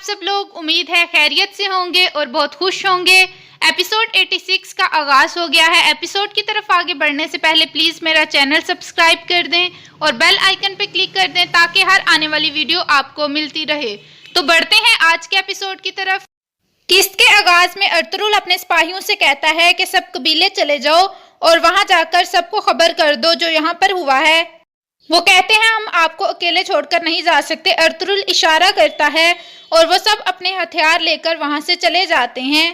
सब लोग उम्मीद है खैरियत से होंगे और बहुत खुश होंगे। एपिसोड 86 का आगाज़ हो गया है। एपिसोड की तरफ आगे बढ़ने से पहले प्लीज़ मेरा चैनल सब्सक्राइब कर दें और बेल आइकन पर क्लिक कर दें ताकि हर आने वाली वीडियो आपको मिलती रहे। तो बढ़ते हैं आज के एपिसोड की तरफ। किस्त के आगाज़ में अर्तुरुल अपने सिपाहियों से कहता है कि सब कबीले चले जाओ और वहां जाकर सबको खबर कर दो जो यहाँ पर हुआ है। वो कहते हैं हम आपको अकेले छोड़कर नहीं जा सकते। अर्तुरुल इशारा करता है और वो सब अपने हथियार लेकर वहां से चले जाते हैं।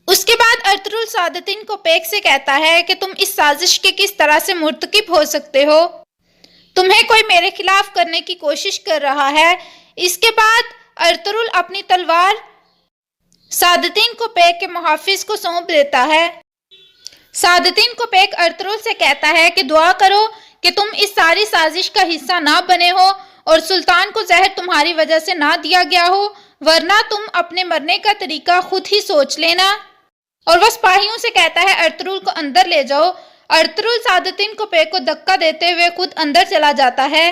उसके बाद अर्तुरुल सादतीन को पेक से कहता है कि तुम इस साजिश के किस तरह से मुर्तकिब हो सकते हो, तुम्हें कोई मेरे खिलाफ करने की कोशिश कर रहा है। इसके बाद अर्तुरुल अपनी तलवार सादतीन को पेक के मुहाफिज को सौंप देता है। सादतीन को पेक अर्तुरुल से कहता है कि दुआ करो कि तुम इस सारी साजिश का हिस्सा ना बने हो और सुल्तान को जहर तुम्हारी वजह से ना दिया गया हो, वरना तुम अपने मरने का तरीका खुद ही सोच लेना। और वो सिपाहियों से कहता है अर्तुरुल को अंदर ले जाओ। अर्तुरुल सादतीन को पेक को धक्का देते हुए खुद अंदर चला जाता है।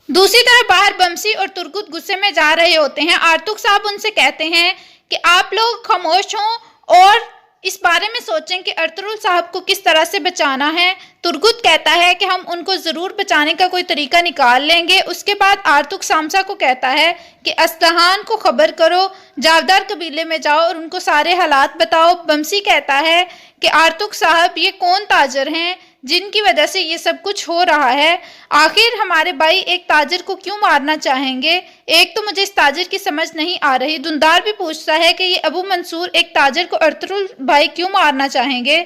दूसरी तरफ बाहर बमसी और तुर्गुत गुस्से में जा रहे होते हैं। आर्तुक साहब उनसे कहते हैं कि आप लोग खामोश हों और इस बारे में सोचें कि अर्तुरुल साहब को किस तरह से बचाना है। तुर्गुत कहता है कि हम उनको ज़रूर बचाने का कोई तरीका निकाल लेंगे। उसके बाद आर्तुक सामसा को कहता है कि अस्ताहान को खबर करो, जावदार कबीले में जाओ और उनको सारे हालात बताओ। बमसी कहता है कि आर्तुक साहब ये कौन ताजर हैं जिनकी वजह से ये सब कुछ हो रहा है। आखिर हमारे भाई एक ताजर को क्यों मारना चाहेंगे, एक तो मुझे इस ताजर की समझ नहीं आ रही। दुंदार भी पूछता है कि ये अबू मंसूर एक ताजर को अर्तुरुल भाई क्यों मारना चाहेंगे।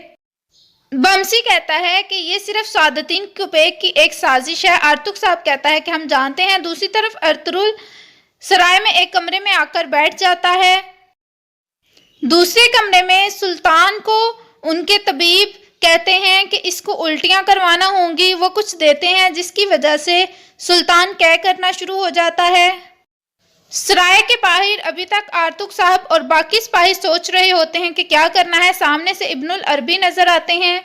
बमसी कहता है कि ये सिर्फ सादतीन कुपेक की एक साजिश है। आर्तुक साहब कहता है कि हम जानते हैं। दूसरी तरफ अर्तुरुल सराय में एक कमरे में आकर बैठ जाता है। दूसरे कमरे में सुल्तान को उनके तबीब कहते हैं कि इसको उल्टियां करवाना होंगी। वो कुछ देते हैं जिसकी वजह से सुल्तान कह करना शुरू हो जाता है। सराय के बाहर अभी तक आर्तुक साहब और बाकी सिपाही सोच रहे होते हैं कि क्या करना है। सामने से इब्नुल अरबी नजर आते हैं,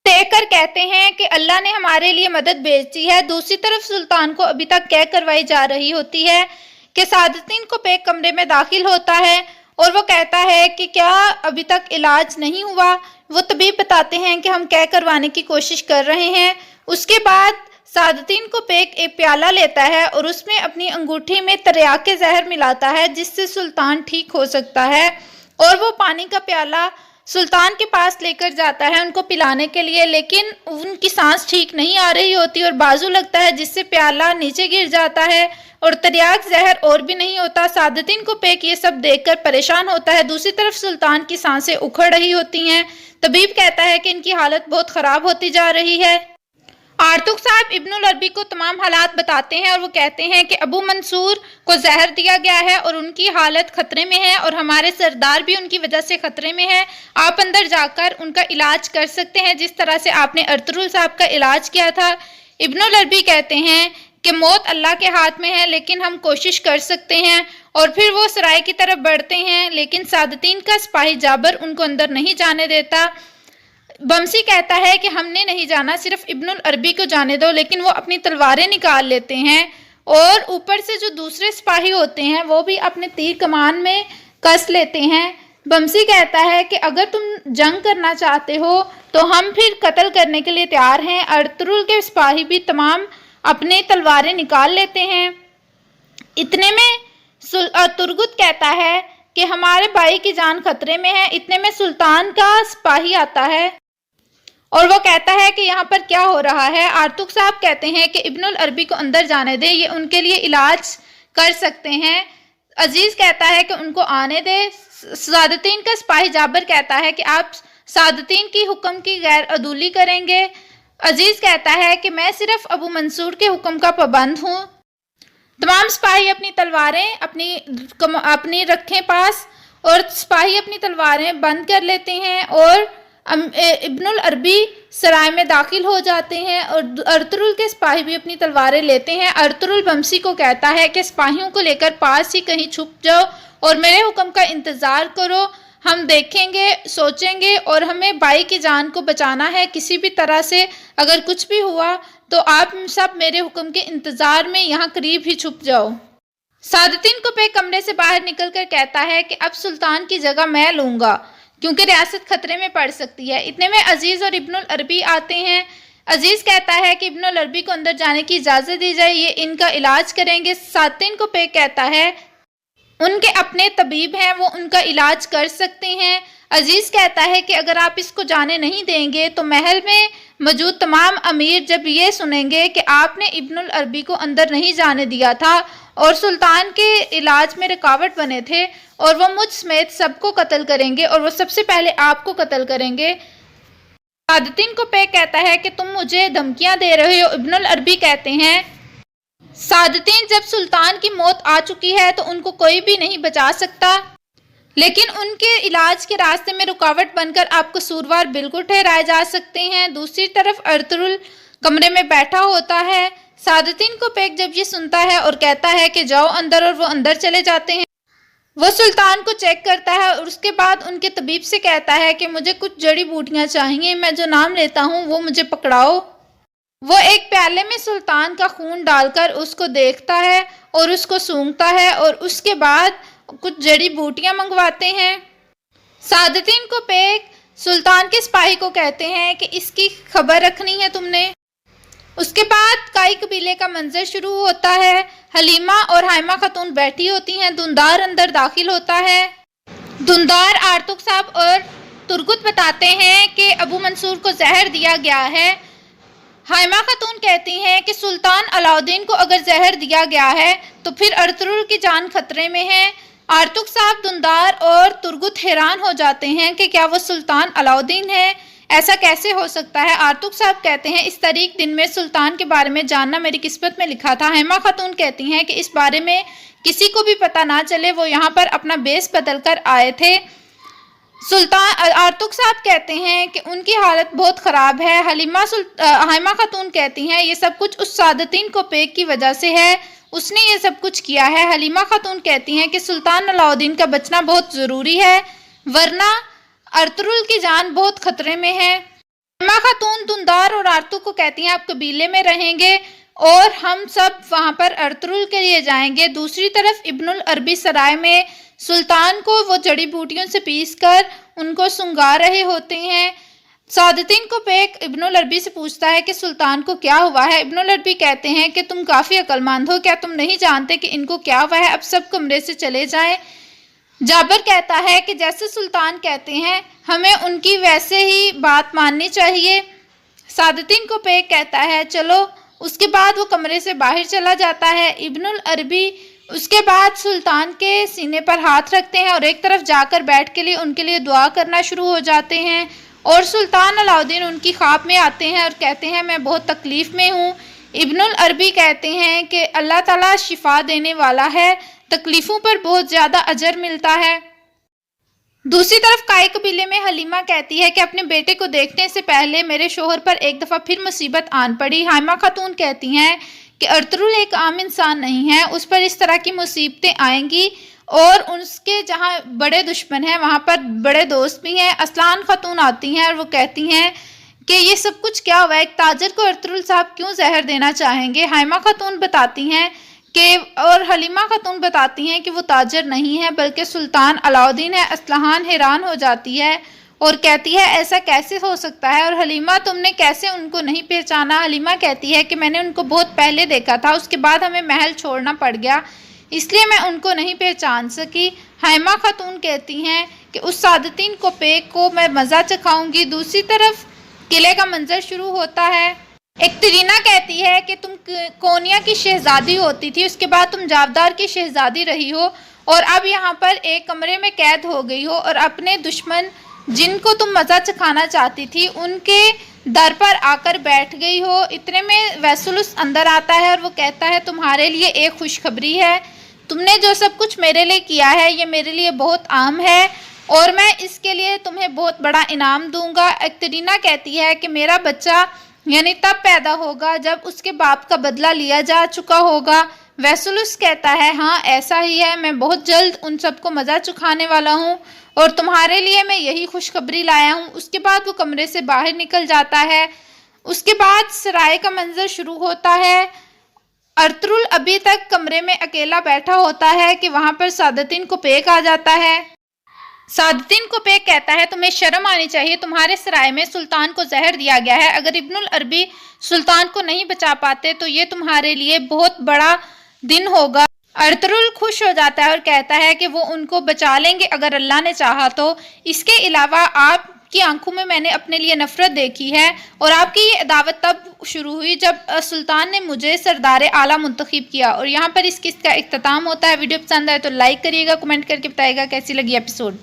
देखकर कहते हैं कि अल्लाह ने हमारे लिए मदद भेज दी है। दूसरी तरफ सुल्तान को अभी तक कह करवाई जा रही होती है कि सादतीन को पेक कमरे में दाखिल होता है और वो कहता है कि क्या अभी तक इलाज नहीं हुआ। वो तबीब बताते हैं कि हम कह करवाने की कोशिश कर रहे हैं। उसके बाद सादतीन को पेक एक प्याला लेता है और उसमें अपनी अंगूठी में तरियाके जहर मिलाता है जिससे सुल्तान ठीक हो सकता है। और वो पानी का प्याला सुल्तान के पास लेकर जाता है उनको पिलाने के लिए, लेकिन उनकी सांस ठीक नहीं आ रही होती और बाजू लगता है जिससे प्याला नीचे गिर जाता है और तरियाक जहर और भी नहीं होता। सादतीन को पेक ये सब देखकर परेशान होता है। दूसरी तरफ सुल्तान की सांसें उखड़ रही होती हैं। तबीब कहता है कि इनकी हालत बहुत ख़राब होती जा रही है। आर्तुक साहब इब्नुल अरबी को तमाम हालात बताते हैं और वो कहते हैं कि अबू मंसूर को जहर दिया गया है और उनकी हालत खतरे में है और हमारे सरदार भी उनकी वजह से खतरे में है। आप अंदर जाकर उनका इलाज कर सकते हैं जिस तरह से आपने अर्तुरुल साहब का इलाज किया था। इब्नुल अरबी कहते हैं कि मौत अल्लाह के हाथ में है लेकिन हम कोशिश कर सकते हैं। और फिर वो सराय की तरफ बढ़ते हैं लेकिन सादतीन का सिपाही जाबर उनको अंदर नहीं जाने देता। बमसी कहता है कि हमने नहीं जाना, सिर्फ इब्नुल अरबी को जाने दो, लेकिन वो अपनी तलवारें निकाल लेते हैं और ऊपर से जो दूसरे सिपाही होते हैं वो भी अपने तीर कमान में कस लेते हैं। बमसी कहता है कि अगर तुम जंग करना चाहते हो तो हम फिर कत्ल करने के लिए तैयार हैं। अर्तुरुल के सिपाही भी तमाम अपने तलवारें निकाल लेते हैं। इतने में तुर्गुत कहता है कि हमारे भाई की जान खतरे में है। इतने में सुल्तान का सिपाही आता है और वो कहता है कि यहाँ पर क्या हो रहा है। आर्तुक साहब कहते हैं कि इब्नुल अरबी को अंदर जाने दे, ये उनके लिए इलाज कर सकते हैं। अजीज कहता है कि उनको आने दे। सादतीन का सिपाही जाबर कहता है कि आप सादतीन की हुक्म की गैर अदूली करेंगे। अजीज कहता है कि मैं सिर्फ अबू मंसूर के हुक्म का पाबंद हूँ। तमाम सिपाही अपनी तलवारें अपनी रखें पास और सिपाही अपनी तलवारें बंद कर लेते हैं और इब्नुल अरबी सराय में दाखिल हो जाते हैं और अर्तुरुल के सिपाही भी अपनी तलवारें लेते हैं। अर्तुरुल बमसी को कहता है कि सिपाहियों को लेकर पास ही कहीं छुप जाओ और मेरे हुक्म का इंतज़ार करो, हम देखेंगे, सोचेंगे और हमें भाई की जान को बचाना है किसी भी तरह से। अगर कुछ भी हुआ तो आप सब मेरे हुक्म के इंतज़ार में यहाँ करीब ही छुप जाओ। सादुद्दीन कुपैक कमरे से बाहर निकलकर कहता है कि अब सुल्तान की जगह मैं लूंगा क्योंकि रियासत खतरे में पड़ सकती है। इतने में अजीज और इब्नुल अरबी आते हैं। अजीज कहता है कि इब्नुल अरबी को अंदर जाने की इजाज़त दी जाए, ये इनका इलाज करेंगे। सादुद्दीन कुपैक कहता है उनके अपने तबीब हैं, वो उनका इलाज कर सकते हैं। अजीज़ कहता है कि अगर आप इसको जाने नहीं देंगे तो महल में मौजूद तमाम अमीर जब ये सुनेंगे कि आपने इब्नुल अरबी को अंदर नहीं जाने दिया था और सुल्तान के इलाज में रुकावट बने थे, और वो मुझ समेत सबको कत्ल करेंगे और वो सबसे पहले आपको कत्ल करेंगे। सादुद्दीन कुपैक कहता है कि तुम मुझे धमकियां दे रहे हो। इब्नुल अरबी कहते हैं सादुद्दीन, जब सुल्तान की मौत आ चुकी है तो उनको कोई भी नहीं बचा सकता, लेकिन उनके इलाज के रास्ते में रुकावट बनकर आप कसूरवार बिल्कुल ठहराए जा सकते हैं। दूसरी तरफ अर्तुगरुल कमरे में बैठा होता है। सादुद्दीन कुपैक जब ये सुनता है और कहता है कि जाओ अंदर, और वो अंदर चले जाते हैं। वो सुल्तान को चेक करता है और उसके बाद उनके तबीब से कहता है कि मुझे कुछ जड़ी बूटियां चाहिए, मैं जो नाम लेता हूँ वो मुझे पकड़ाओ। वो एक प्याले में सुल्तान का खून डालकर उसको देखता है और उसको सूंघता है और उसके बाद कुछ जड़ी बूटियां मंगवाते हैं। सादुद्दीन कुपैक सुल्तान के सिपाही को कहते हैं कि इसकी खबर रखनी है तुमने। उसके बाद काई कबीले का मंजर शुरू होता है। हलीमा और हाइमा खातून बैठी होती हैं। दुंदार अंदर दाखिल होता है। दुंदार आर्तुग साहब और तुर्गुत बताते हैं कि अबू मंसूर को जहर दिया गया है। हाइमा खातून कहती हैं कि सुल्तान अलाउद्दीन को अगर जहर दिया गया है तो फिर अर्तुगरुल की जान खतरे में है। आर्तुग साहब, दुंदार और तुर्गुत हैरान हो जाते हैं कि क्या वो सुल्तान अलाउद्दीन है, ऐसा कैसे हो सकता है। आर्तुग साहब कहते हैं इस तारीख दिन में सुल्तान के बारे में जानना मेरी किस्मत में लिखा था। हाइमा खातून कहती हैं कि इस बारे में किसी को भी पता ना चले, वो यहाँ पर अपना बेस बदल कर आए थे। सुल्तान आर्तुग साहब कहते हैं कि उनकी हालत बहुत ख़राब है। हाइमा खातून कहती हैं ये सब कुछ उस सादुद्दीन कुपैक की वजह से है, उसने ये सब कुछ किया है। हलीमा खातून कहती हैं कि सुल्तान अलाउद्दीन का बचना बहुत ज़रूरी है, वरना अर्तुगरुल की जान बहुत खतरे में है। हलीमा खातून दुंदार और आर्तुग को कहती हैं आप कबीले में रहेंगे और हम सब वहाँ पर अर्तुगरुल के लिए जाएंगे। दूसरी तरफ इब्नुल अरबी सराय में सुल्तान को वो जड़ी बूटियों से पीस कर उनको सुंगा रहे होते हैं। सादुद्दीन कुपैक इब्नुल अरबी से पूछता है कि सुल्तान को क्या हुआ है। इब्नुल अरबी कहते हैं कि तुम काफ़ी अक्लमंद हो, क्या तुम नहीं जानते कि इनको क्या हुआ है, अब सब कमरे से चले जाएं। जाबर कहता है कि जैसे सुल्तान कहते हैं हमें उनकी वैसे ही बात माननी चाहिए। सादुद्दीन कुपैक कहता है चलो। उसके बाद वो कमरे से बाहर चला जाता है। इब्नुल अरबी उसके बाद सुल्तान के सीने पर हाथ रखते हैं और एक तरफ जाकर बैठ के लिए उनके लिए दुआ करना शुरू हो जाते हैं। और सुल्तान अलाउद्दीन उनकी ख्वाब में आते हैं और कहते हैं मैं बहुत तकलीफ़ में हूँ। इब्नुल अरबी कहते हैं कि अल्लाह ताला शिफा देने वाला है, तकलीफ़ों पर बहुत ज़्यादा अजर मिलता है। दूसरी तरफ काई कबीले में हलीमा कहती है कि अपने बेटे को देखने से पहले मेरे शोहर पर एक दफ़ा फिर मुसीबत आन पड़ी। हाइमा खातून कहती हैं कि अर्तुगरुल एक आम इंसान नहीं है, उस पर इस तरह की मुसीबतें आएंगी और उसके जहाँ बड़े दुश्मन हैं वहाँ पर बड़े दोस्त भी हैं। असलान खातून आती हैं और वो कहती हैं कि ये सब कुछ क्या हुआ है, एक ताजर को अर्तुगरुल साहब क्यों जहर देना चाहेंगे। हाइमा खातून बताती हैं कि और हलीमा खातून बताती हैं कि वो ताजर नहीं है बल्कि सुल्तान अलाउद्दीन है। असलान हैरान हो जाती है और कहती है ऐसा कैसे हो सकता है, और हलीमा तुमने कैसे उनको नहीं पहचाना। हलीमा कहती है कि मैंने उनको बहुत पहले देखा था, उसके बाद हमें महल छोड़ना पड़ गया, इसलिए मैं उनको नहीं पहचान सकी। हाइमा खातून कहती हैं कि उस सादुद्दीन कुपैक को मैं मज़ा चखाऊंगी। दूसरी तरफ किले का मंजर शुरू होता है। एक्तरीना कहती है कि तुम कोनिया की शहजादी होती थी, उसके बाद तुम जावदार की शहजादी रही हो और अब यहाँ पर एक कमरे में कैद हो गई हो और अपने दुश्मन जिनको तुम मज़ा चखाना चाहती थी उनके दर पर आकर बैठ गई हो। इतने में वैसुलुस अंदर आता है और वो कहता है तुम्हारे लिए एक खुशखबरी है, तुमने जो सब कुछ मेरे लिए किया है ये मेरे लिए बहुत आम है और मैं इसके लिए तुम्हें बहुत बड़ा इनाम दूंगा। एक्तरीना कहती है कि मेरा बच्चा यानी तब पैदा होगा जब उसके बाप का बदला लिया जा चुका होगा। वैसुलुस कहता है हाँ ऐसा ही है, मैं बहुत जल्द उन सबको मज़ा चुखाने वाला हूँ और तुम्हारे लिए मैं यही खुशखबरी लाया हूँ। उसके बाद वो कमरे से बाहर निकल जाता है। उसके बाद सराय का मंजर शुरू होता है। ارطغرل ابھی تک کمرے میں اکیلا بیٹھا ہوتا ہے کہ وہاں پر سعادتین کوپیک آ جاتا ہے۔ سعادتین کوپیک کہتا ہے تمہیں شرم آنی چاہیے، تمہارے سرائے میں سلطان کو زہر دیا گیا ہے، اگر ابن العربی سلطان کو نہیں بچا پاتے تو یہ تمہارے لیے بہت بڑا دن ہوگا۔ ارطغرل خوش ہو جاتا ہے اور کہتا ہے کہ وہ ان کو بچا لیں گے اگر اللہ نے چاہا تو۔ اس کے علاوہ آپ کی آنکھوں میں نے اپنے لیے نفرت دیکھی ہے، اور آپ کی یہ عداوت تب شروع ہوئی جب سلطان نے مجھے سردار اعلیٰ منتخب کیا۔ اور یہاں پر اس قسط کا اختتام ہوتا ہے۔ ویڈیو پسند آئے تو لائک کریے گا، کمنٹ کر کے بتائے گا کیسی لگی ایپیسوڈ۔